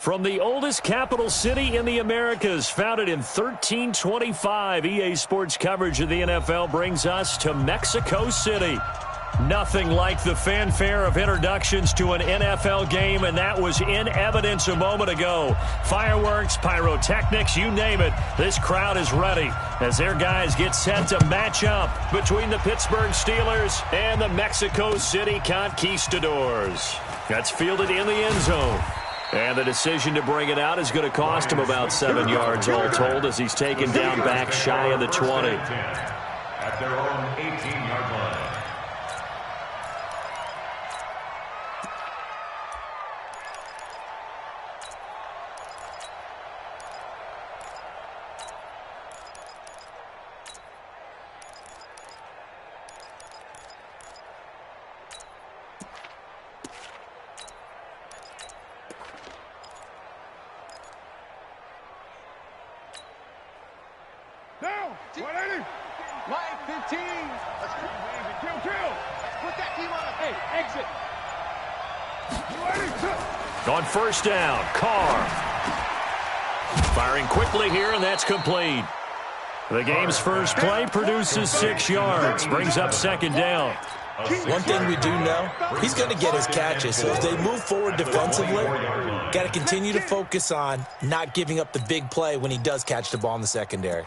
From the oldest capital city in the Americas, founded in 1325, EA Sports coverage of the NFL brings us to Mexico City. Nothing like the fanfare of introductions to an NFL game, and that was in evidence a moment ago. Fireworks, pyrotechnics, you name it. This crowd is ready as their guys get set to match up between the Pittsburgh Steelers and the Mexico City Conquistadors. That's fielded in the end zone. And the decision to bring it out is going to cost him about 7 yards all told as he's taken down back shy of the 20. At their own 18-yard line. Down! 180! Line 15! Let's kill! Put that team on the hey, exit! 280! On first down, Carr. Firing quickly here, and that's complete. The game's first play produces 6 yards, brings up second down. One thing we do know, he's going to get his catches. So as they move forward defensively, got to continue to focus on not giving up the big play when he does catch the ball in the secondary.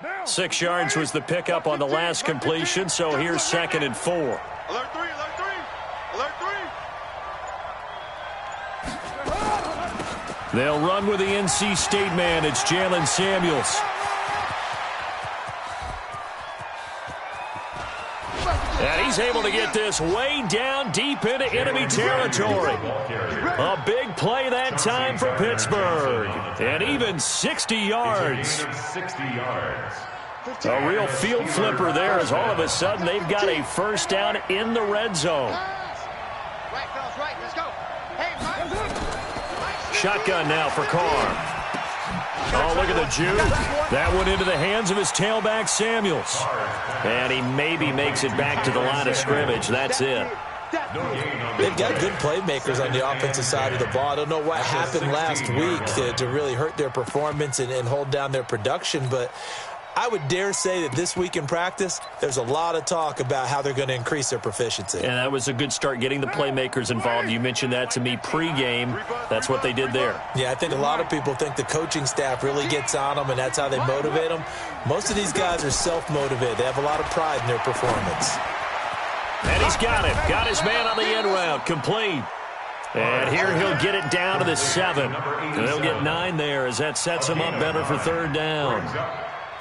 Now, 6 yards was the pickup on the last completion, so here's 2nd and 4. Alert 3! Alert 3! They'll run with the NC State man. It's Jalen Samuels. And he's able to get this way down deep into enemy territory. A big play that time for Pittsburgh. And even 60 yards. A real field flipper there as all of a sudden they've got a first down in the red zone. Shotgun now for Carr. Oh, look at the juke. That went into the hands of his tailback, Samuels. And he maybe makes it back to the line of scrimmage. That's it. They've got good playmakers on the offensive side of the ball. I don't know what happened last week to really hurt their performance and hold down their production, but I would dare say that this week in practice, there's a lot of talk about how they're going to increase their proficiency. And that was a good start getting the playmakers involved. You mentioned that to me pregame. That's what they did there. Yeah, I think a lot of people think the coaching staff really gets on them, and that's how they motivate them. Most of these guys are self-motivated. They have a lot of pride in their performance. And he's got it. Got his man on the end route. Complete. And here he'll get it down to the 7. And they'll get 9 there as that sets him up better for third down.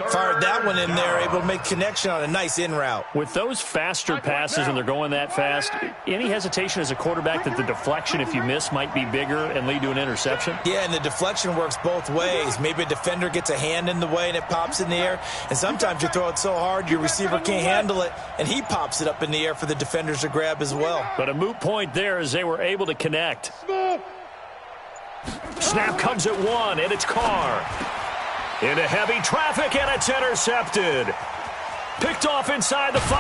Fired that one in there, able to make connection on a nice in route. With those faster passes and they're going that fast, any hesitation as a quarterback that the deflection, if you miss, might be bigger and lead to an interception? Yeah, and the deflection works both ways. Maybe a defender gets a hand in the way and it pops in the air, and sometimes you throw it so hard your receiver can't handle it, and he pops it up in the air for the defenders to grab as well. But a moot point there as they were able to connect. Snap comes at 1, and it's Carr. Into heavy traffic, and it's intercepted. Picked off inside the 5,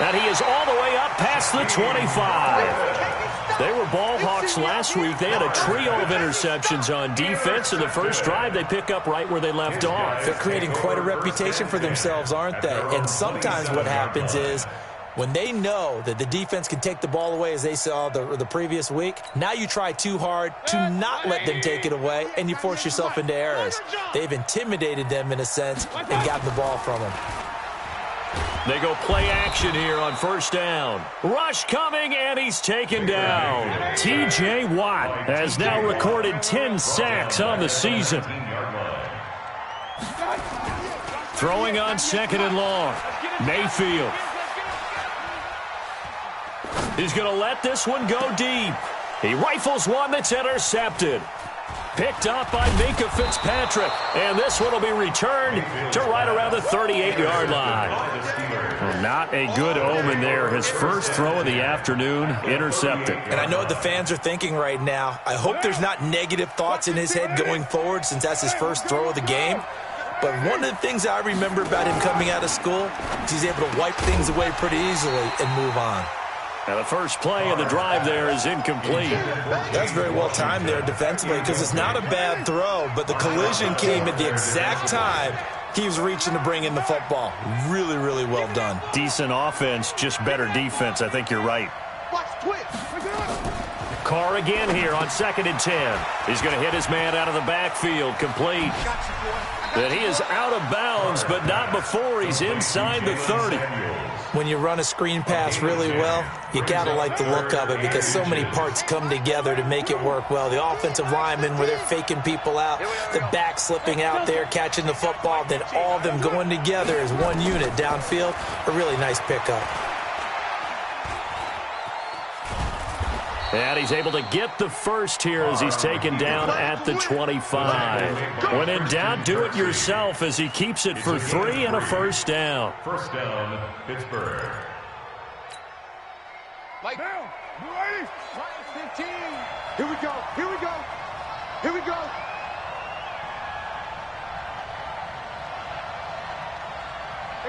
and he is all the way up past the 25. They were ball hawks last week. They had a trio of interceptions on defense. In the first drive, they pick up right where they left off. They're creating quite a reputation for themselves, aren't they? And sometimes what happens is, when they know that the defense can take the ball away, as they saw the previous week, now you try too hard to not let them take it away, and you force yourself into errors. They've intimidated them in a sense and gotten the ball from them. They go play action here on first down. Rush coming, and he's taken down. T.J. Watt has now recorded 10 sacks on the season. Throwing on 2nd and long. Mayfield. He's going to let this one go deep. He rifles one that's intercepted. Picked up by Minka Fitzpatrick. And this one will be returned to right around the 38-yard line. Well, not a good omen there. His first throw of the afternoon intercepted. And I know what the fans are thinking right now. I hope there's not negative thoughts in his head going forward since that's his first throw of the game. But one of the things I remember about him coming out of school is he's able to wipe things away pretty easily and move on. Now the first play of the drive there is incomplete. That's very well timed there defensively because it's not a bad throw, but the collision came at the exact time he was reaching to bring in the football. Really, really well done. Decent offense, just better defense. I think you're right. Carr again here on 2nd and 10. He's going to hit his man out of the backfield, complete. That he is out of bounds, but not before he's inside the 30. When you run a screen pass really well, you got to like the look of it because so many parts come together to make it work well. The offensive linemen, where they're faking people out, the back slipping out there, catching the football, then all of them going together as one unit downfield. A really nice pickup. And he's able to get the first here as he's taken down at the 25. When in doubt, do it yourself as he keeps it for 3 and a first down. First down, Pittsburgh. Mike, you ready? 15. Here we go. Here we go. Here we go.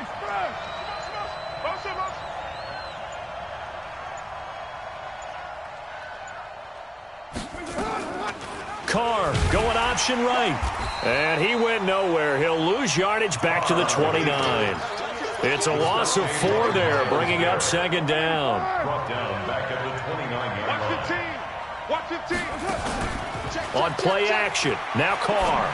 Express. Carr going option right. And he went nowhere. He'll lose yardage back to the 29. It's a loss of 4 there, bringing up 2nd down. Brought down back at the 29-yard line. On play action, now Carr.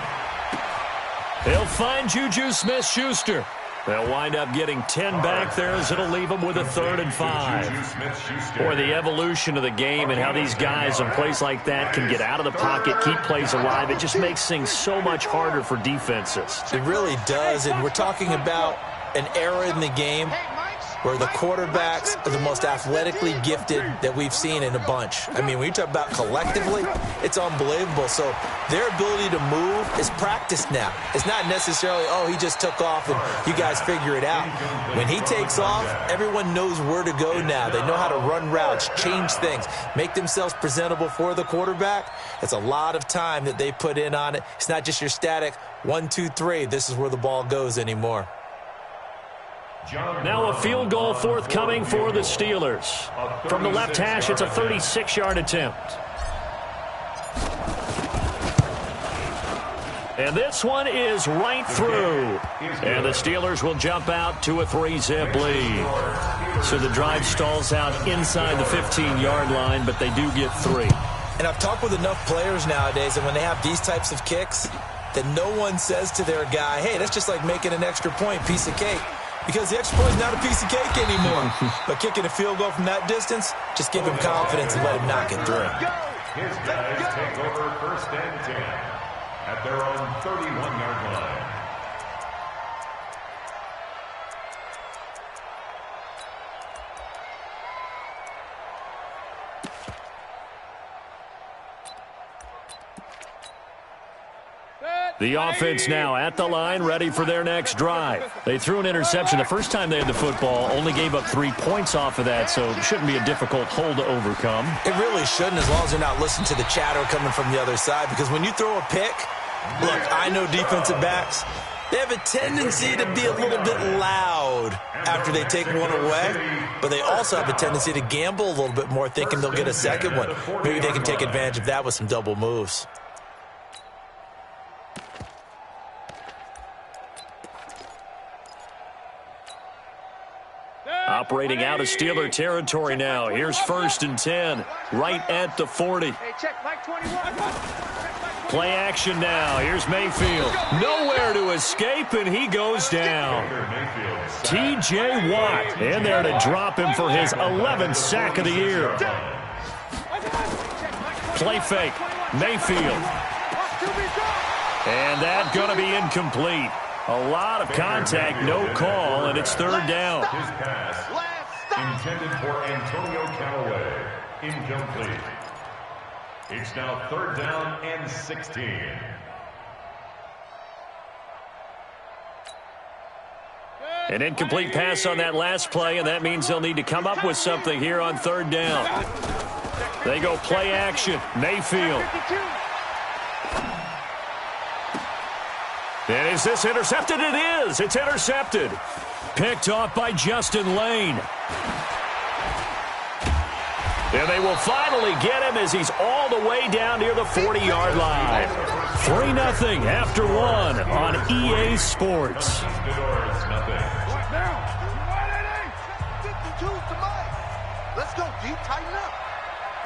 He'll find Juju Smith-Schuster. They'll wind up getting 10 back there as it'll leave them with a 3rd and 5. Boy, the evolution of the game and how these guys in plays like that can get out of the pocket, keep plays alive, it just makes things so much harder for defenses. It really does, and we're talking about an era in the game where the quarterbacks are the most athletically gifted that we've seen in a bunch. I mean, when you talk about collectively, it's unbelievable. So their ability to move is practiced now. It's not necessarily, oh, he just took off and you guys figure it out. When he takes off, everyone knows where to go now. They know how to run routes, change things, make themselves presentable for the quarterback. It's a lot of time that they put in on it. It's not just your static 1, 2, 3. This is where the ball goes anymore. Now a field goal forthcoming for the Steelers. From the left hash, it's a 36-yard attempt. And this one is right through. And the Steelers will jump out to a 3-zip lead. So the drive stalls out inside the 15-yard line, but they do get 3. And I've talked with enough players nowadays, and when they have these types of kicks, that no one says to their guy, hey, that's just like making an extra point, piece of cake. Because the extra point is not a piece of cake anymore. But kicking a field goal from that distance, just give him confidence and let him knock it through. His guys take over 1st and 10 at their own 31-yard line. The offense now at the line, ready for their next drive. They threw an interception the first time they had the football, only gave up 3 points off of that, so it shouldn't be a difficult hole to overcome. It really shouldn't, as long as they're not listening to the chatter coming from the other side, because when you throw a pick, look, I know defensive backs, they have a tendency to be a little bit loud after they take one away, but they also have a tendency to gamble a little bit more, thinking they'll get a second one. Maybe they can take advantage of that with some double moves. Operating out of Steeler territory now. Here's 1st and 10, right at the 40. Play action now. Here's Mayfield. Nowhere to escape, and he goes down. T.J. Watt in there to drop him for his 11th sack of the year. Play fake. Mayfield. And that's going to be incomplete. A lot of contact, no call, and it's 3rd down. His pass intended for Antonio Callaway. Incomplete. It's now 3rd down and 16. An incomplete pass on that last play, and that means they'll need to come up with something here on 3rd down. They go play action. Mayfield. And is this intercepted? It is. It's intercepted. Picked off by Justin Lane. And they will finally get him as he's all the way down near the 40-yard line. 3-0 after 1 on EA Sports. Let's go deep, tighten up.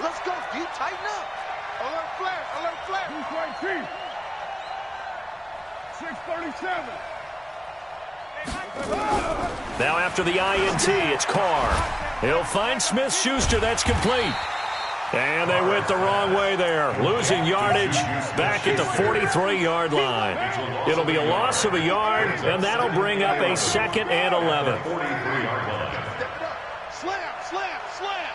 Let's go deep, tighten up. Alert flat, alert flat. Who's right feet? 637. Now after the INT, it's Carr. He'll find Smith-Schuster. That's complete. And they went the wrong way there, losing yardage back at the 43-yard line. It'll be a loss of a yard, and that'll bring up a 2nd and 11. Slam, slam, slam.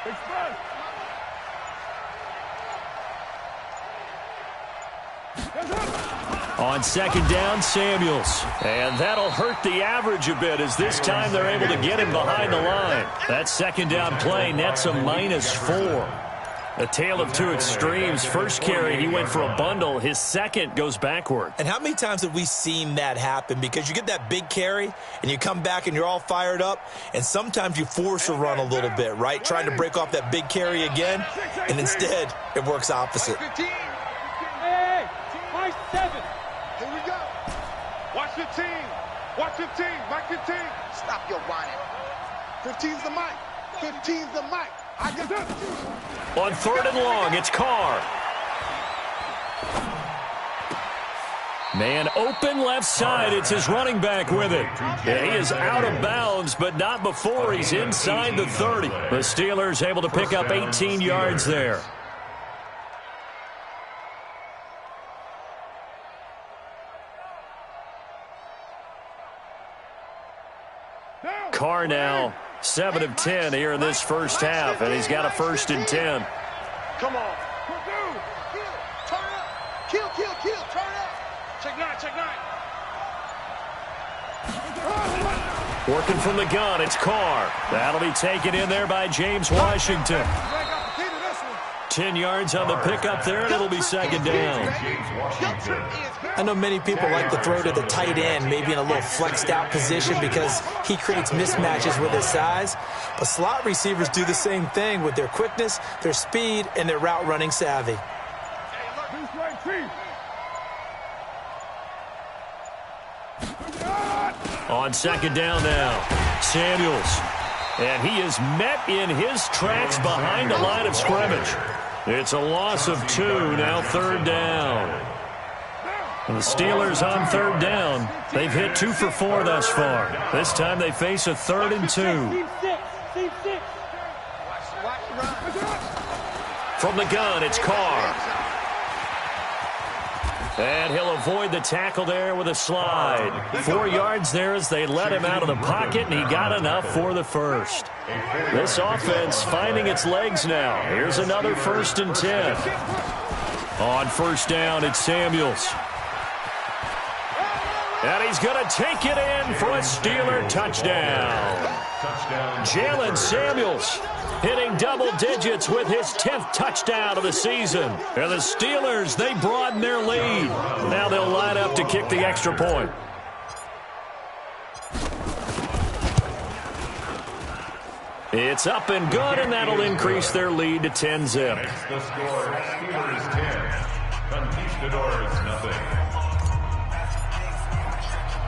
Express. On 2nd down, Samuels. And that'll hurt the average a bit as this time they're able to get him behind the line. That 2nd down play nets a -4. A tale of two extremes. First carry, he went for a bundle. His second goes backward. And how many times have we seen that happen? Because you get that big carry, and you come back, and you're all fired up, and sometimes you force a run a little bit, right? Trying to break off that big carry again, and instead, it works opposite. Hey, my 7. Here we go. Watch the team. Watch the team. Back the team. Stop your whining. 15's the mic. 15's the mic. I got it. On 3rd and long, it's Carr. Man open left side. It's his running back with it. Yeah, he is out of bounds, but not before he's inside the 30. The Steelers able to pick up 18 yards there. Carr now 7 of 10 here in this first half, and he's got a 1st and 10. Come on. Kill. Turn up. Kill. Turn up. Check 9. Working from the gun, it's Carr. That'll be taken in there by James Washington. 10 yards on the pickup there, and it'll be 2nd down. I know many people like to throw to the tight end, maybe in a little flexed out position because he creates mismatches with his size. But slot receivers do the same thing with their quickness, their speed, and their route running savvy. On 2nd down now, Samuels. And he is met in his tracks behind the line of scrimmage. It's a loss of 2, now 3rd down. And the Steelers on 3rd down. They've hit 2 for 4 thus far. This time they face a 3rd and 2. From the gun, it's Carr. And he'll avoid the tackle there with a slide. 4 yards there as they let him out of the pocket, and he got enough for the 1st. This offense finding its legs now. Here's another 1st and 10. On 1st down, it's Samuels. And he's going to take it in for a Steeler touchdown. Jalen Samuels hitting double digits with his 10th touchdown of the season. And the Steelers, they broaden their lead. Now they'll line up to kick the extra point. It's up and good, and that'll increase their lead to 10-zip. The score, Steelers 10, Conquistadors nothing.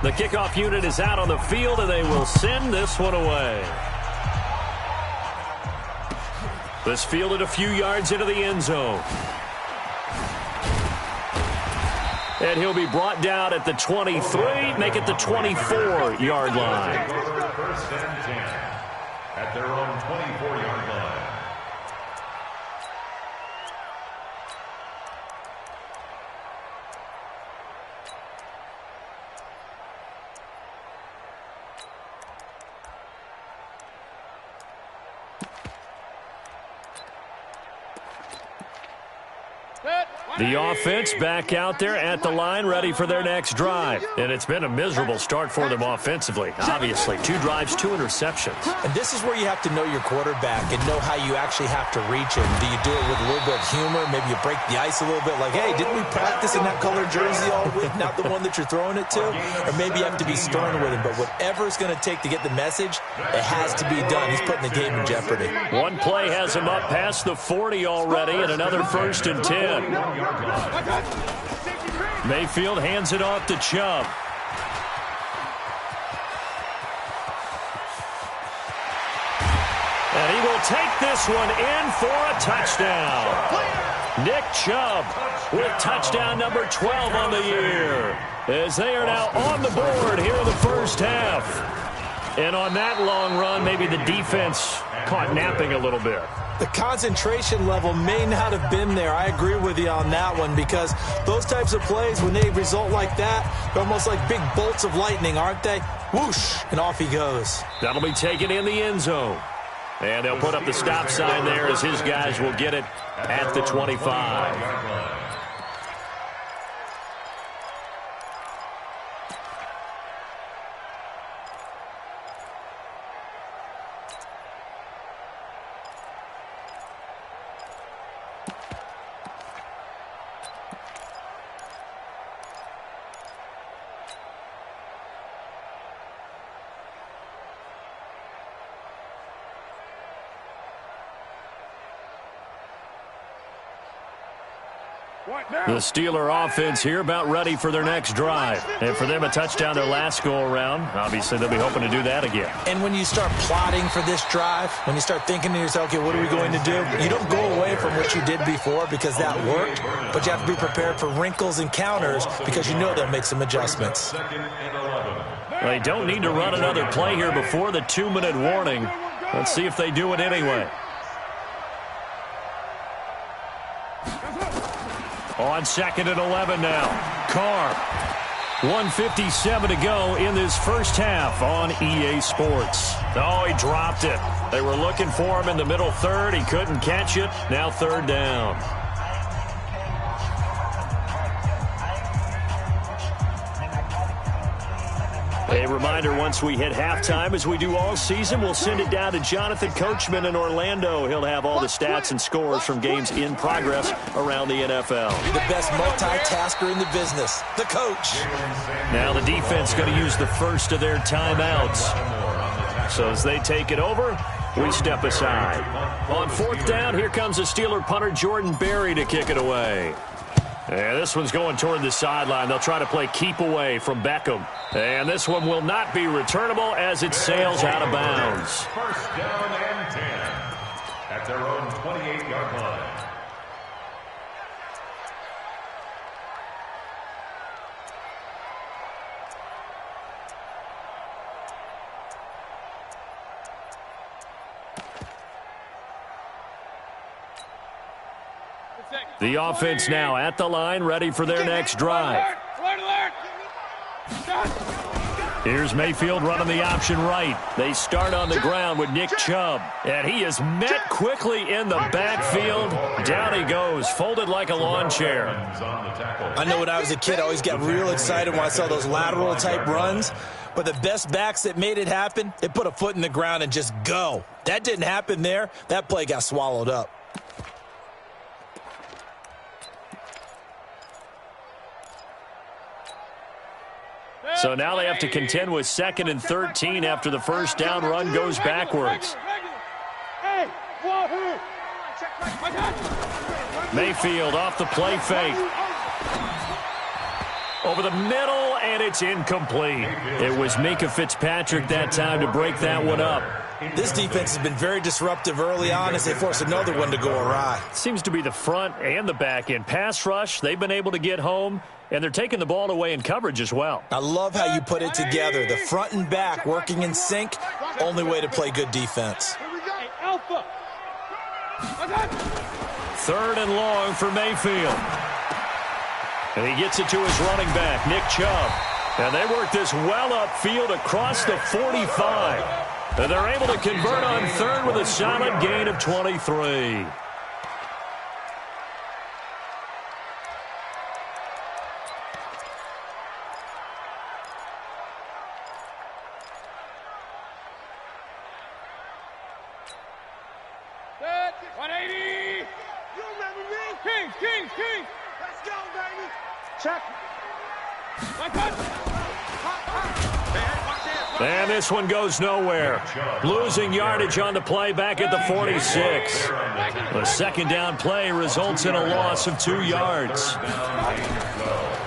The kickoff unit is out on the field, and they will send this one away. This fielded a few yards into the end zone. And he'll be brought down at the 23, make it the 24-yard line. 1st and 10 at their own 24-yard line. The offense back out there at the line, ready for their next drive. And it's been a miserable start for them offensively. Obviously, 2 drives, 2 interceptions. And this is where you have to know your quarterback and know how you actually have to reach him. Do you do it with a little bit of humor? Maybe you break the ice a little bit like, hey, didn't we practice in that colored jersey all week, not the one that you're throwing it to? Or maybe you have to be stern with him. But whatever it's going to take to get the message, it has to be done. He's putting the game in jeopardy. One play has him up past the 40 already, and another 1st and 10. Mayfield hands it off to Chubb. And he will take this one in for a touchdown. Nick Chubb with touchdown number 12 on the year, as they are now on the board here in the first half. And on that long run, maybe the defense caught napping a little bit. The concentration level may not have been there. I agree with you on that one, because those types of plays, when they result like that, they're almost like big bolts of lightning, aren't they? Whoosh, and off he goes. That'll be taken in the end zone. And they'll put up the stop sign there as his guys will get it at the 25. The Steeler offense here about ready for their next drive. And for them, a touchdown their last go-around. Obviously, they'll be hoping to do that again. And when you start plotting for this drive, when you start thinking to yourself, okay, what are we going to do? You don't go away from what you did before because that worked, but you have to be prepared for wrinkles and counters because you know they'll make some adjustments. They don't need to run another play here before the 2-minute warning. Let's see if they do it anyway. On 2nd and 11 now. Carr. 1:57 to go in this first half on EA Sports. Oh, he dropped it. They were looking for him in the middle third. He couldn't catch it. Now 3rd down. A reminder, once we hit halftime, as we do all season, we'll send it down to Jonathan Coachman in Orlando. He'll have all the stats and scores from games in progress around the NFL. The best multitasker in the business, the coach. Now the defense going to use the first of their timeouts. So as they take it over, we step aside. On 4th down, here comes the Steeler punter Jordan Berry to kick it away. And this one's going toward the sideline. They'll try to play keep away from Beckham. And this one will not be returnable as it sails out of bounds. 1st down and 10 at their own 28-yard line. The offense now at the line, ready for their next drive. Here's Mayfield running the option right. They start on the ground with Nick Chubb. And he is met quickly in the backfield. Down he goes, folded like a lawn chair. I know when I was a kid, I always got real excited when I saw those lateral-type runs. But the best backs that made it happen, they put a foot in the ground and just go. That didn't happen there. That play got swallowed up. So now they have to contend with 2nd and 13 after the first down run goes backwards. Mayfield off the play fake. Over the middle, and it's incomplete. It was Minkah Fitzpatrick that time to break that one up. This defense has been very disruptive early on as they force another one to go awry. Seems to be the front and the back end. Pass rush, they've been able to get home, and they're taking the ball away in coverage as well. I love how you put it together. The front and back working in sync, only way to play good defense. 3rd and long for Mayfield. And he gets it to his running back, Nick Chubb. And they work this well upfield across the 45. And they're able to convert on 3rd with a solid gain of 23. 180. You remember me? Kings. Let's go, baby. Check. And this one goes nowhere. Losing yardage on the play back at the 46. The second down play results in a loss of 2 yards.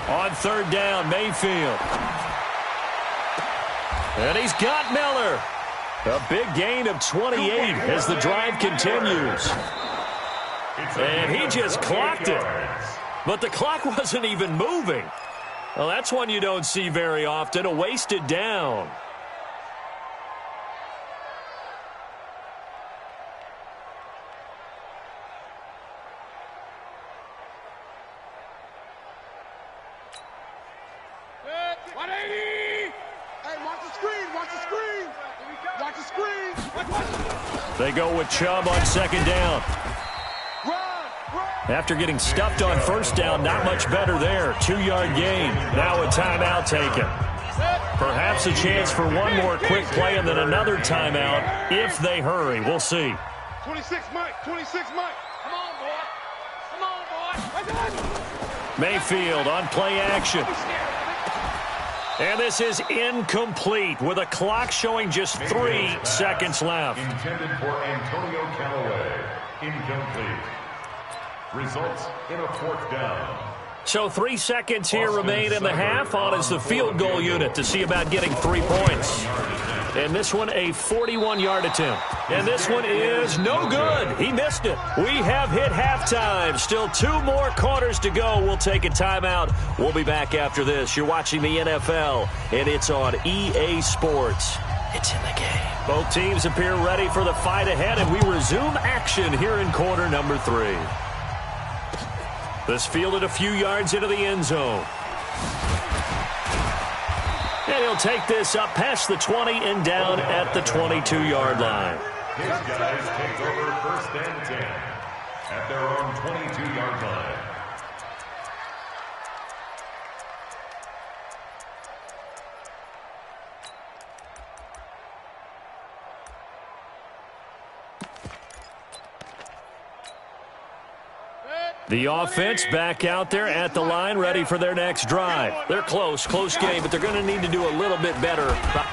On third down, Mayfield. And he's got Miller. A big gain of 28 as the drive continues. And he just clocked it. But the clock wasn't even moving. Well, that's one you don't see very often, a wasted down. They go with Chubb on second down. After getting stuffed on first down, not much better there. 2-yard gain. Now a timeout taken. Perhaps a chance for one more quick play and then another timeout if they hurry. We'll see. 26 Mike. Come on, boy. Mayfield on play action. And this is incomplete with a clock showing just 3 seconds left. Intended for Antonio Callaway. Incomplete. Results in a 4th down. So 3 seconds here remain in the half. On is the field goal unit to see about getting 3 points. And this one a 41-yard attempt. And this one is no good. He missed it. We have hit halftime. Still 2 more quarters to go. We'll take a timeout. We'll be back after this. You're watching the NFL, and it's on EA Sports. It's in the game. Both teams appear ready for the fight ahead, and we resume action here in quarter number 3. This fielded a few yards into the end zone. And he'll take this up past the 20 and down at the 22-yard line. His guys take over 1st and 10 at their own 22-yard line. The offense back out there at the line, ready for their next drive. They're close game, but they're going to need to do a little bit better.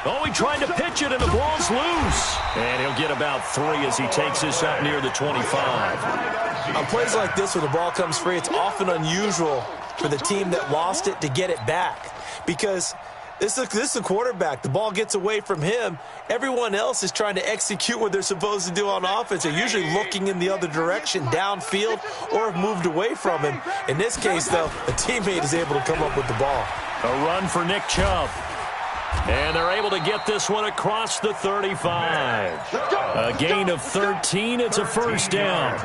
Oh, he tried to pitch it, and the ball's loose. And he'll get about 3 as he takes this up near the 25. On plays like this where the ball comes free, it's often unusual for the team that lost it to get it back. Because this is a quarterback. The ball gets away from him. Everyone else is trying to execute what they're supposed to do on offense. They're usually looking in the other direction, downfield, or have moved away from him. In this case, though, a teammate is able to come up with the ball. A run for Nick Chubb. And they're able to get this one across the 35. A gain of 13. It's a 1st down.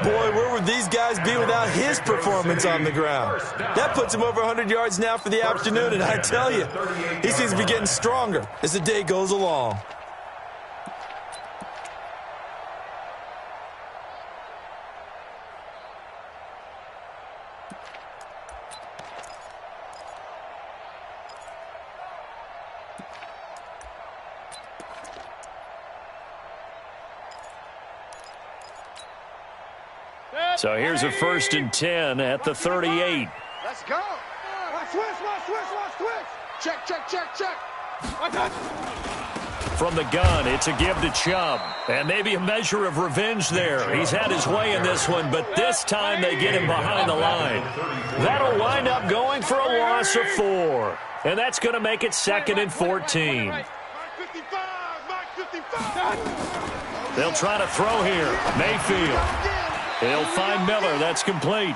Boy, where would these guys be without his performance on the ground? That puts him over 100 yards now for the afternoon, and I tell you, he seems to be getting stronger as the day goes along. So here's a 1st and 10 at the 38. Let's go. Watch switch. Check. From the gun, it's a give to Chubb. And maybe a measure of revenge there. He's had his way in this one, but this time they get him behind the line. That'll wind up going for a loss of 4. And that's going to make it 2nd and 14. They'll try to throw here. Mayfield. He'll find Miller. That's complete.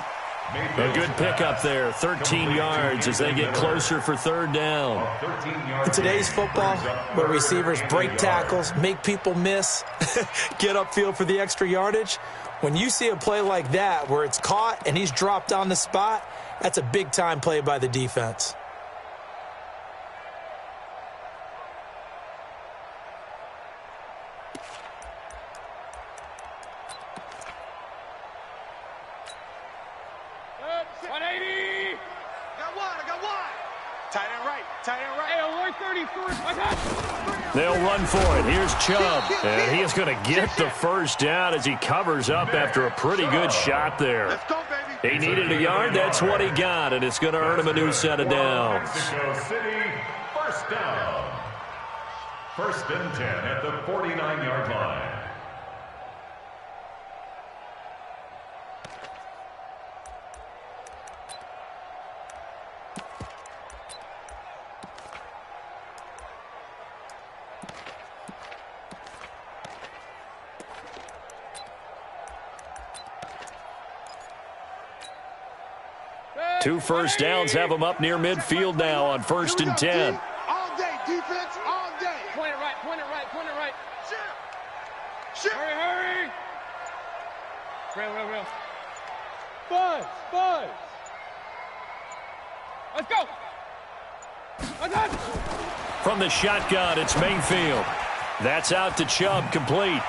A good pickup there. 13 yards as they get closer for 3rd down. In today's football, where receivers break tackles, make people miss, get upfield for the extra yardage, when you see a play like that where it's caught and he's dropped on the spot, that's a big-time play by the defense. Tight end right. Tight end right. Hey, 133. They'll run for it. Here's Chubb. And he is going to get the first down as he covers up after a pretty good shot there. Let's go, baby. He needed a yard. That's what he got. And it's going to earn him a new set of downs. Mexico City, first down. First and 10 at the 49-yard line. Two first downs have him up near midfield now on first and 10. All day, defense, all day. Point it right, point it right, point it right. Shit. Hurry. Real. Buzz. Let's go. From the shotgun, it's Mayfield. That's out to Chubb, complete.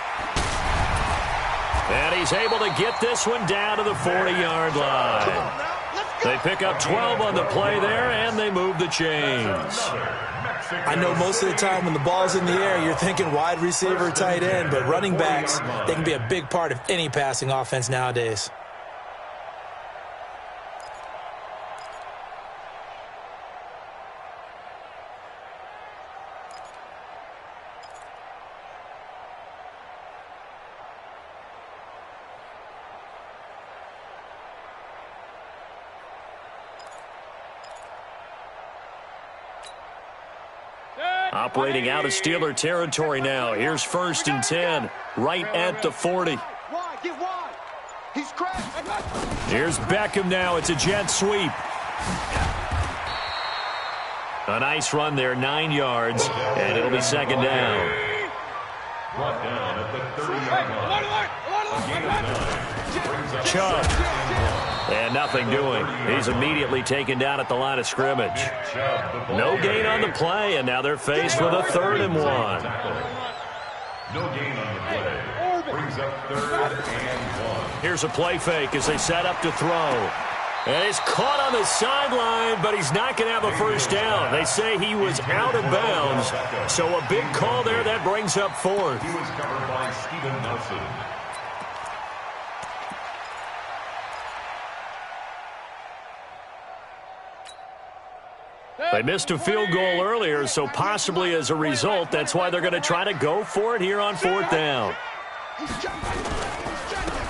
And he's able to get this one down to the 40-yard line. They pick up 12 on the play there, and they move the chains. I know most of the time when the ball's in the air, you're thinking wide receiver, tight end, but running backs, they can be a big part of any passing offense nowadays. Operating out of Steeler territory now. Here's first and 10, right at the 40. Get wide. He's crashed. Here's Beckham now. It's a jet sweep. A nice run there, 9 yards, and it'll be second down. Brought down at the 30-yard line. Chubb. And nothing doing. He's immediately taken down at the line of scrimmage. No gain on the play, and now they're faced with a 3rd and 1. No gain on the play. Brings up 3rd and 1. Here's a play fake as they set up to throw. And he's caught on the sideline, but he's not going to have a first down. They say he was out of bounds. So a big call there. That brings up 4th. He was covered by Steven Nelson. They missed a field goal earlier, so possibly as a result, that's why they're going to try to go for it here on 4th down.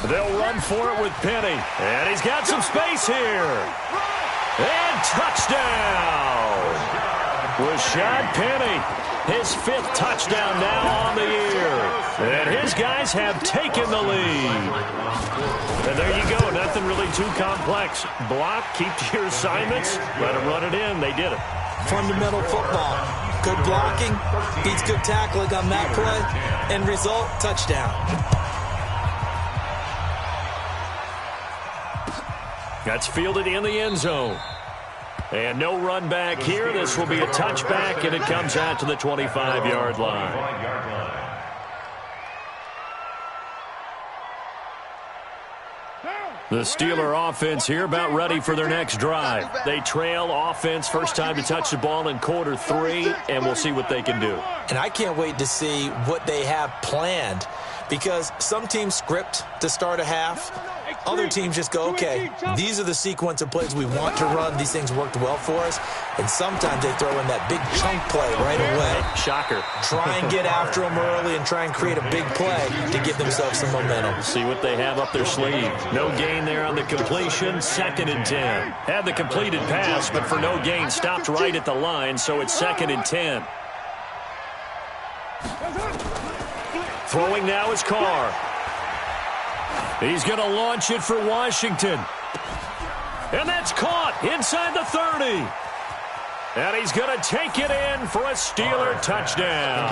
They'll run for it with Penny. And he's got some space here. And touchdown! Rashad Penny, his 5th touchdown now on the year. And his guys have taken the lead. And there you go, nothing really too complex. Block, keep to your assignments, let them run it in. They did it. Fundamental football. Good blocking, beats good tackling on that play. End result, touchdown. That's fielded in the end zone. And no run back here. This will be a touchback, and it comes out to the 25-yard line. The Steeler offense here about ready for their next drive. They trail offense, first time to touch the ball in quarter 3, and we'll see what they can do. And I can't wait to see what they have planned, because some teams script to start a half. Other teams just go, okay, these are the sequence of plays we want to run. These things worked well for us. And sometimes they throw in that big chunk play right away. Shocker. Try and get after them early and try and create a big play to give themselves some momentum. See what they have up their sleeve. No gain there on the completion. 2nd and 10. Had the completed pass, but for no gain, stopped right at the line, so it's 2nd and 10. Throwing now is Carr. He's going to launch it for Washington. And that's caught inside the 30. And he's going to take it in for a Steeler touchdown.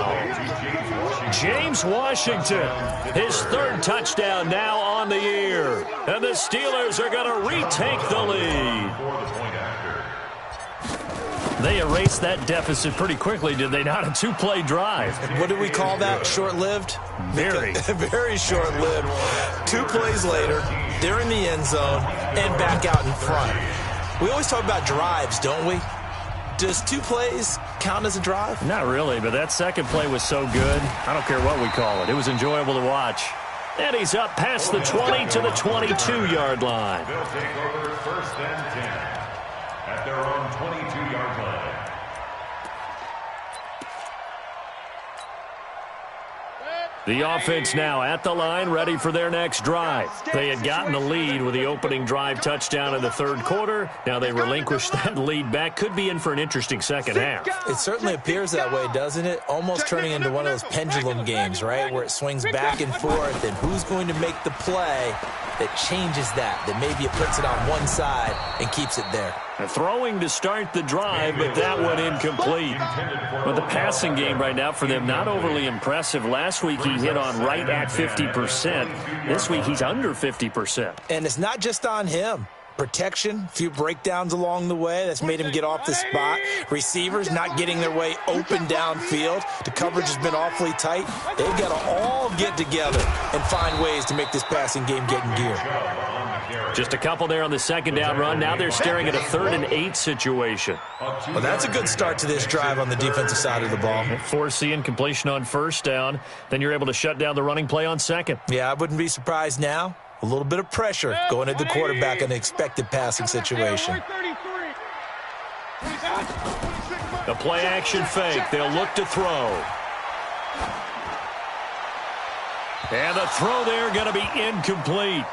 James Washington, his 3rd touchdown now on the year. And the Steelers are going to retake the lead. They erased that deficit pretty quickly, did they not? A 2-play drive. What do we call that? Short-lived? Very. Very short-lived. 2 plays later, they're in the end zone and back out in front. We always talk about drives, don't we? Does 2 plays count as a drive? Not really, but that second play was so good. I don't care what we call it. It was enjoyable to watch. And he's up past the 20 to the 22-yard line. They'll take over 1st and 10 at their own 22-yard line. The offense now at the line, ready for their next drive. They had gotten the lead with the opening drive touchdown in the 3rd quarter. Now they relinquished that lead back. Could be in for an interesting second half. It certainly appears that way, doesn't it? Almost turning into one of those pendulum games, right, where it swings back and forth, and who's going to make the play that changes that maybe it puts it on one side and keeps it there. Throwing to start the drive, but that one incomplete. But the passing game right now for them, not overly impressive. Last week he hit on right at 50%. This week he's under 50%. And it's not just on him. Protection, a few breakdowns along the way. That's made him get off the spot. Receivers not getting their way open downfield. The coverage has been awfully tight. They've got to all get together and find ways to make this passing game get in gear. Just a couple there on the second down run. Now they're staring at a 3rd and 8 situation. Well, that's a good start to this drive on the defensive side of the ball. Force the incompletion on 1st down. Then you're able to shut down the running play on 2nd. Yeah, I wouldn't be surprised now. A little bit of pressure going at the quarterback in the expected passing situation. The play action fake. They'll look to throw. And the throw there going to be incomplete.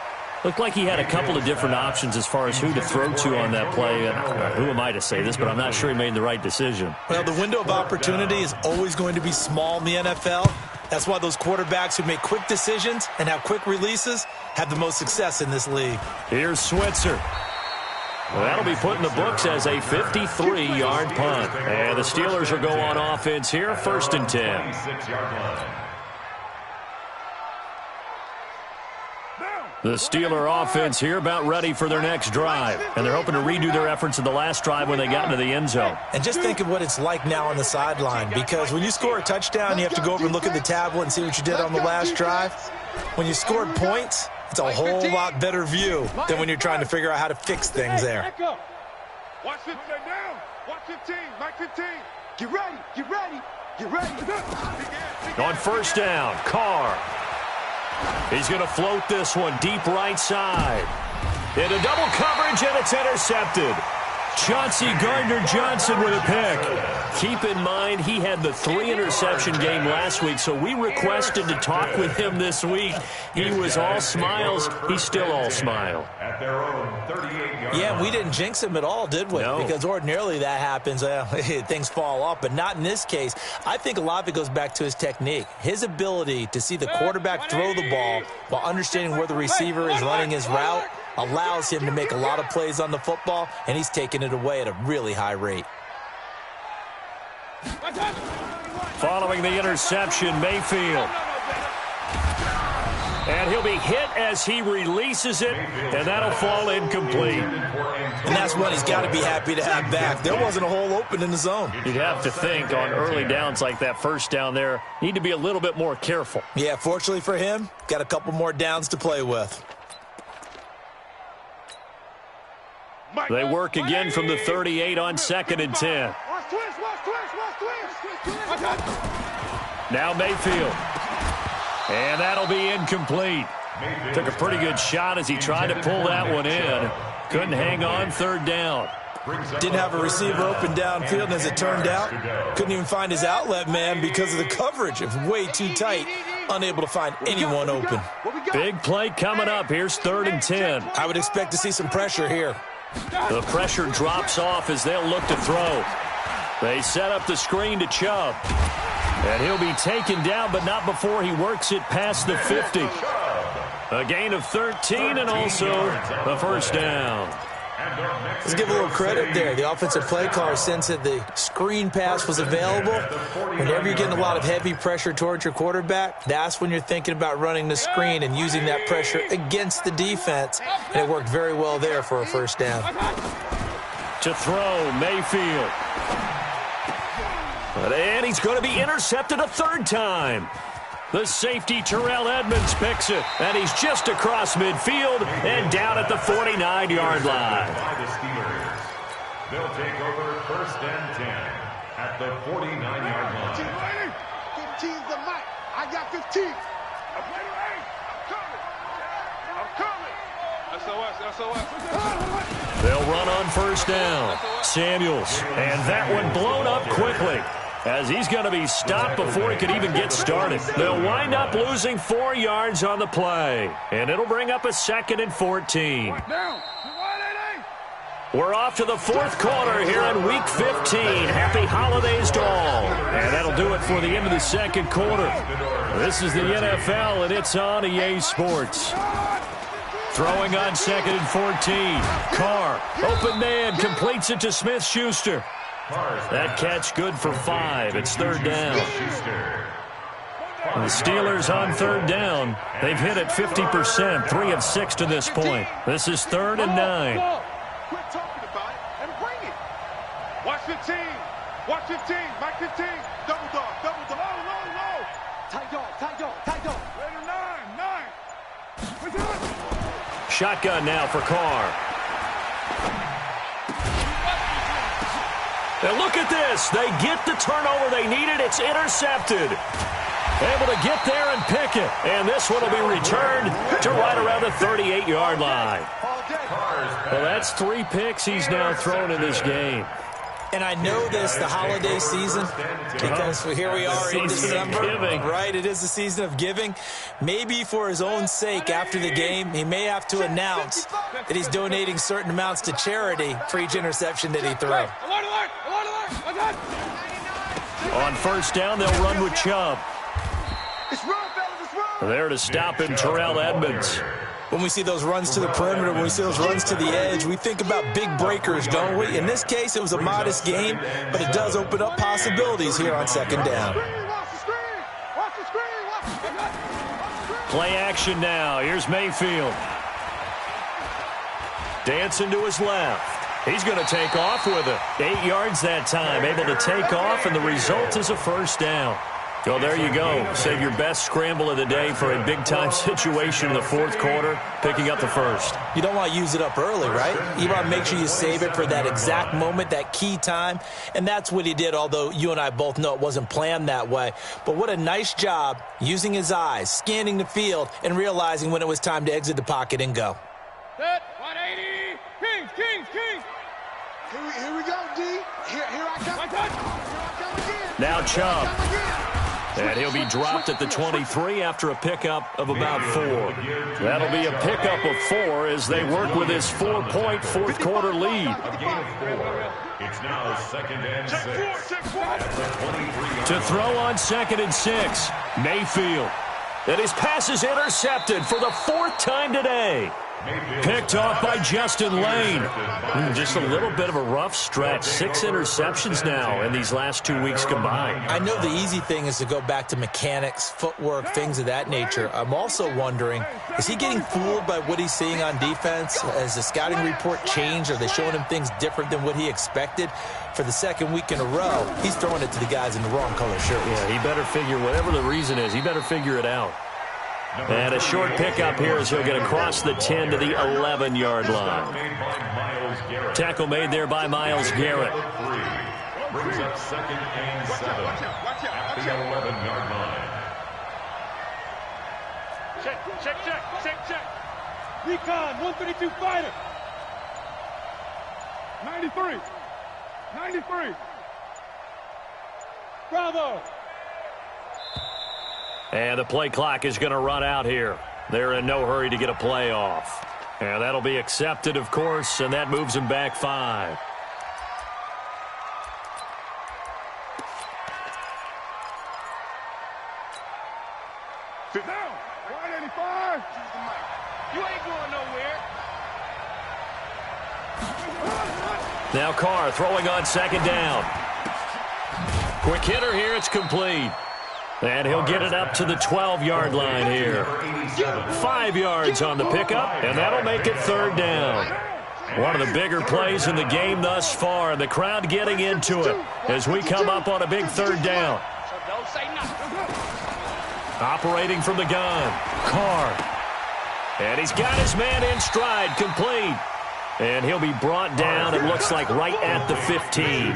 Looked like he had a couple of different options as far as who to throw to on that play. And who am I to say this, but I'm not sure he made the right decision. Well, the window of opportunity is always going to be small in the NFL. That's why those quarterbacks who make quick decisions and have quick releases have the most success in this league. Here's Switzer. Well, that'll be put in the books as a 53-yard punt. And the Steelers will go on offense here, 1st and 10. The Steeler offense here about ready for their next drive. And they're hoping to redo their efforts in the last drive when they got into the end zone. And just think of what it's like now on the sideline, because when you score a touchdown, you have to go over and look at the tablet and see what you did on the last drive. When you scored points, it's a whole lot better view than when you're trying to figure out how to fix things there. Watch it down. Watch 15. Mike 15. Get ready. Get ready. Get ready. On 1st down, Carr. He's going to float this one deep right side. Into double coverage, and it's intercepted. Chauncey Gardner-Johnson with a pick. Keep in mind, he had the 3-interception game last week, so we requested to talk with him this week. He was all smiles. He's still all smile. Yeah, we didn't jinx him at all, did we? No. Because ordinarily that happens. Things fall off, but not in this case. I think a lot of it goes back to his technique. His ability to see the quarterback throw the ball while understanding where the receiver is running his route allows him to make a lot of plays on the football, and he's taking it away at a really high rate. Following the interception, Mayfield. And he'll be hit as he releases it, and that'll fall incomplete. And that's what he's got to be happy to have back. There wasn't a hole open in the zone. You'd have to think on early downs like that 1st down there, need to be a little bit more careful. Yeah, fortunately for him, got a couple more downs to play with. They work again from the 38 on 2nd and 10. Now Mayfield. And that'll be incomplete. Took a pretty good shot as he tried to pull that one in. Couldn't hang on 3rd down. Didn't have a receiver open downfield, and as it turned out, couldn't even find his outlet man because of the coverage. It was way too tight, unable to find anyone open. Big play coming up. Here's 3rd and 10. I would expect to see some pressure here. The pressure drops off as they'll look to throw. They set up the screen to Chubb. And he'll be taken down, but not before he works it past the 50. A gain of 13 and also the 1st down. Let's give a little credit there. The offensive play caller sensed that the screen pass was available. Whenever you're getting a lot of heavy pressure towards your quarterback, that's when you're thinking about running the screen and using that pressure against the defense. And it worked very well there for a 1st down. To throw, Mayfield. And he's going to be intercepted a 3rd time. The safety, Terrell Edmonds, picks it. And he's just across midfield and down at the 49-yard line. They'll take over 1st and 10 at the 49-yard line. 15's the mic. I got 15. I'm coming. SOS. They'll run on 1st down. Samuels, and that one blown up quickly, as he's going to be stopped before he could even get started. They'll wind up losing 4 yards on the play, and it'll bring up a 2nd and 14. We're off to the 4th quarter here in Week 15. Happy holidays to all. And that'll do it for the end of the 2nd quarter. This is the NFL, and it's on EA Sports. Throwing on 2nd and 14. Carr, open man, completes it to Smith-Schuster. That catch good for 5. It's 3rd down. The Steelers on 3rd down. They've hit it 50%, 3 of 6 to this point. This is 3rd and 9. Quit talking about it and bring it. Watch 15. Watch 15. Mike 15. Double dog. Double dog. Low. Tight dog. Later 9. Shotgun now for Carr. And look at this. They get the turnover they needed. It's intercepted. Able to get there and pick it. And this one will be returned to right around the 38-yard line. Well, that's 3 picks he's now thrown in this game. And I know this, the holiday season, because here we are in December, right? It is the season of giving. Maybe for his own sake, after the game, he may have to announce that he's donating certain amounts to charity for each interception that he threw. On 1st down, they'll run with Chubb. There to stop him, Terrell Edmonds. When we see those runs to the perimeter, when we see those runs to the edge, we think about big breakers, don't we? In this case, it was a modest game, but it does open up possibilities here on 2nd down. Play action now. Here's Mayfield. Dancing to his left. He's going to take off with it. 8 yards that time, able to take off, and the result is a 1st down. Well, there you go. Save your best scramble of the day for a big-time situation in the 4th quarter, picking up the 1st. You don't want to use it up early, right? You want to make sure you save it for that exact moment, that key time, and that's what he did, although you and I both know it wasn't planned that way. But what a nice job using his eyes, scanning the field, and realizing when it was time to exit the pocket and go. Set, 180, Kings. Here we go, D. Here I come again. Now Chubb. And he'll be dropped at the 23 after a pickup of about 4. That'll be a pickup of 4 as they work with his 4-point 4th quarter lead. It's now 2nd and 6. To throw on 2nd and 6, Mayfield. And his pass is intercepted for the 4th time today. Picked off by Justin Lane. Just a little bit of a rough stretch. 6 interceptions now in these last 2 weeks combined. I know the easy thing is to go back to mechanics, footwork, things of that nature. I'm also wondering, is he getting fooled by what he's seeing on defense? Has the scouting report changed? Are they showing him things different than what he expected? For the 2nd week in a row, he's throwing it to the guys in the wrong color shirts. Yeah, he better figure, whatever the reason is, he better figure it out. And a short pickup here as he'll get across the 10 to the 11-yard line. Tackle made there by Myles Garrett. Brings up 2nd and 7 at the 11-yard line. Check. Recon, 132 fighter. 93. Bravo. And the play clock is going to run out here. They're in no hurry to get a play off. And that'll be accepted, of course, and that moves them back 5. Sit down. 185. You ain't going nowhere. Now Carr throwing on 2nd down. Quick hitter here. It's complete. And he'll get it up to the 12-yard line here. 5 yards on the pickup, and that'll make it 3rd down. One of the bigger plays in the game thus far, and the crowd getting into it as we come up on a big 3rd down. Operating from the gun, Carr. And he's got his man in stride, complete. And he'll be brought down, it looks like, right at the 15.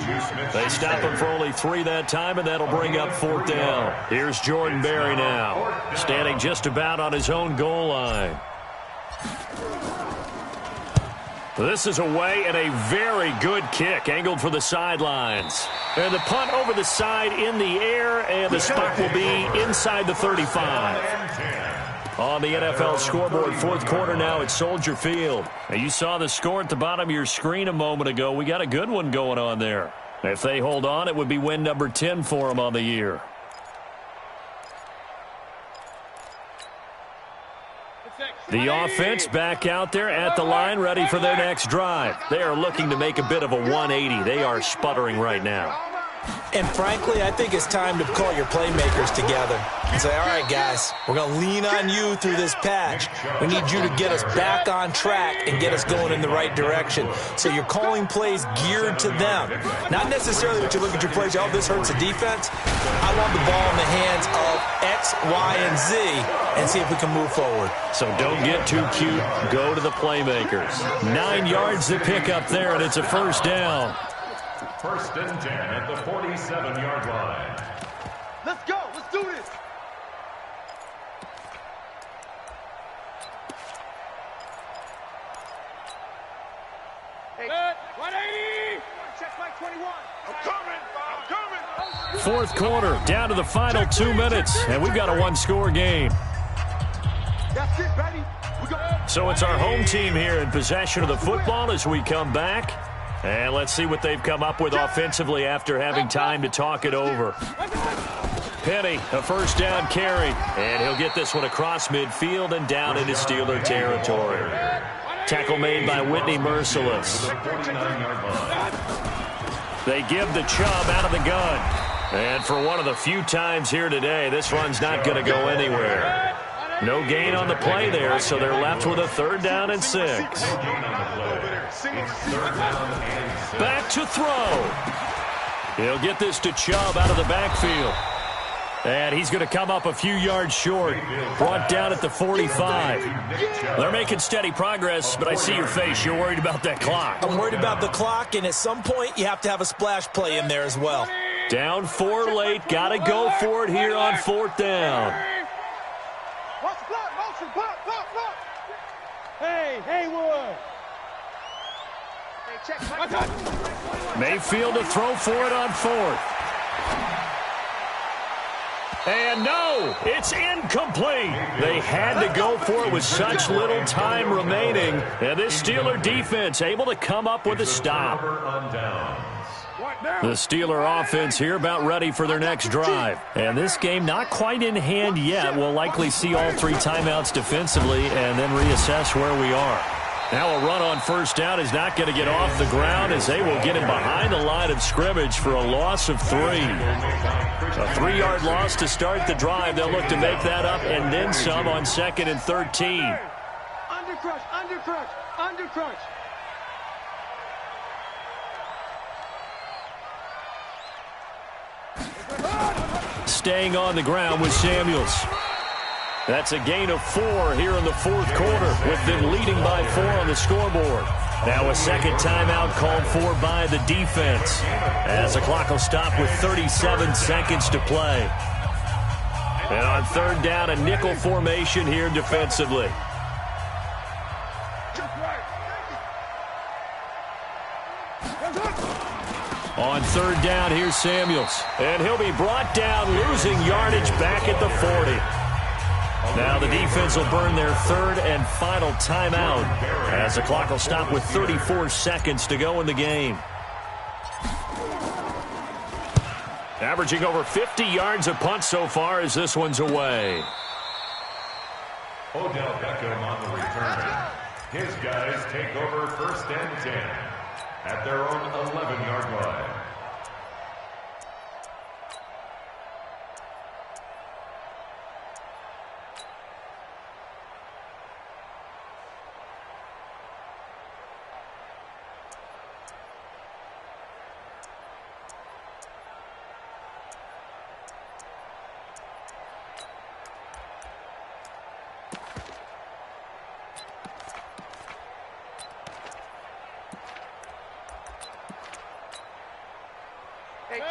They stop him for only 3 that time, and that'll bring up 4th down. Here's Jordan Berry now, standing just about on his own goal line. This is away, and a very good kick, angled for the sidelines. And the punt over the side in the air, and the spot will be inside the 35. On the NFL scoreboard, 4th quarter now at Soldier Field. Now, you saw the score at the bottom of your screen a moment ago. We got a good one going on there. If they hold on, it would be win number 10 for them on the year. The offense back out there at the line, ready for their next drive. They are looking to make a bit of a 180. They are sputtering right now. And frankly, I think it's time to call your playmakers together and say, all right, guys, we're going to lean on you through this patch. We need you to get us back on track and get us going in the right direction. So you're calling plays geared to them. Not necessarily that you look at your plays, oh, this hurts the defense. I want the ball in the hands of X, Y, and Z and see if we can move forward. So don't get too cute. Go to the playmakers. 9 yards to pick up there, and it's a 1st down. 1st and 10 at the 47-yard line. Let's go. Let's do this. Hey, 180. Check my 21. I'm coming. 4th quarter, down to the final 2 minutes, and we've got a 1-score game. That's it, baby. We go. So it's our home team here in possession of the football as we come back. And let's see what they've come up with offensively after having time to talk it over. Penny, a 1st down carry. And he'll get this one across midfield and down into Steeler territory. Tackle made by Whitney Merciless. They give the Chubb out of the gun. And for one of the few times here today, this run's not going to go anywhere. No gain on the play there, so they're left with a 3rd down and 6. Back to throw. He'll get this to Chubb out of the backfield. And he's going to come up a few yards short. Brought down at the 45. They're making steady progress, but I see your face. You're worried about that clock. I'm worried about the clock, and at some point you have to have a splash play in there as well. Down 4 late. Got to go for it here on 4th down. Watch the block. Motion. Block. Hey, Haywood. Hey, check. Mayfield to throw for it on 4th. And no, it's incomplete. They had to go for it with such little time remaining. And this Steeler defense able to come up with a stop. The Steeler offense here about ready for their next drive. And this game not quite in hand yet. We'll likely see all 3 timeouts defensively and then reassess where we are. Now a run on 1st down is not going to get off the ground as they will get him behind the line of scrimmage for a loss of 3. A 3-yard loss to start the drive. They'll look to make that up and then some on 2nd and 13. Undercrush. Staying on the ground with Samuels. That's a gain of 4 here in the 4th quarter, with them leading by 4 on the scoreboard. Now a 2nd timeout called for by the defense, as the clock will stop with 37 seconds to play. And on 3rd down, a nickel formation here defensively. On 3rd down, here's Samuels. And he'll be brought down, losing yardage back at the 40. Now the defense will burn their 3rd and final timeout as the clock will stop with 34 seconds to go in the game. Averaging over 50 yards a punt so far as this one's away. Odell Beckham on the return. His guys take over 1st and 10 at their own 11-yard line.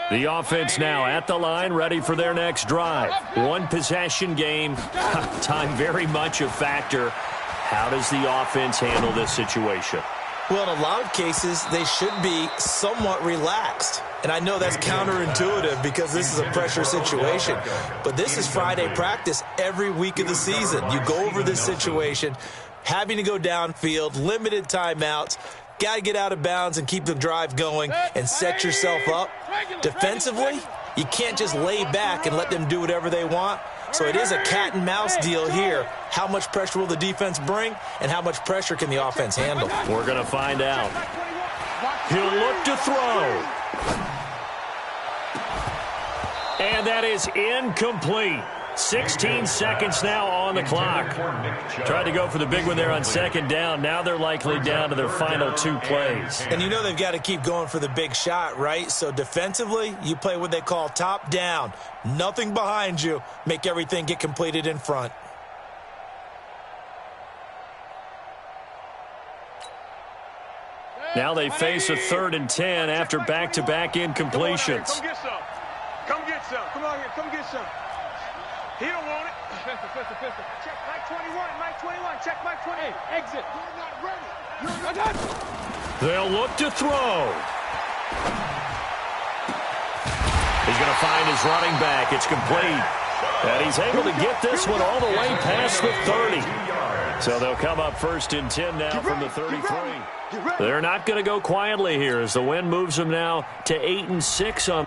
The offense now at the line, ready for their next drive. One possession game. Time very much a factor. How does the offense handle this situation? Well, in a lot of cases, they should be somewhat relaxed. And I know that's counterintuitive because this is a pressure situation. But this is Friday practice every week of the season. You go over this situation, having to go downfield, limited timeouts, got to get out of bounds and keep the drive going and set yourself up. Defensively, you can't just lay back and let them do whatever they want. So it is a cat and mouse deal here. How much pressure will the defense bring, and how much pressure can the offense handle? We're going to find out. He'll look to throw. And that is incomplete. 16 seconds now on the clock. Tried to go for the big one there on second down. Now they're likely down to their final 2 plays. And you know they've got to keep going for the big shot, right? So defensively, you play what they call top down. Nothing behind you. Make everything get completed in front. Now they face a 3rd and 10 after back-to-back incompletions. Come get some. Come get some. Come on here. Come get some. He don't want it. Pistol. Check Mike 21. Mike 21. Check Mike 28. Exit. You're not ready. You're not ready. They'll look to throw. He's going to find his running back. It's complete. And he's able to get this one all the way past the 30. So they'll come up 1st and 10 now from the 33. They're not going to go quietly here as the wind moves them now to 8-6 on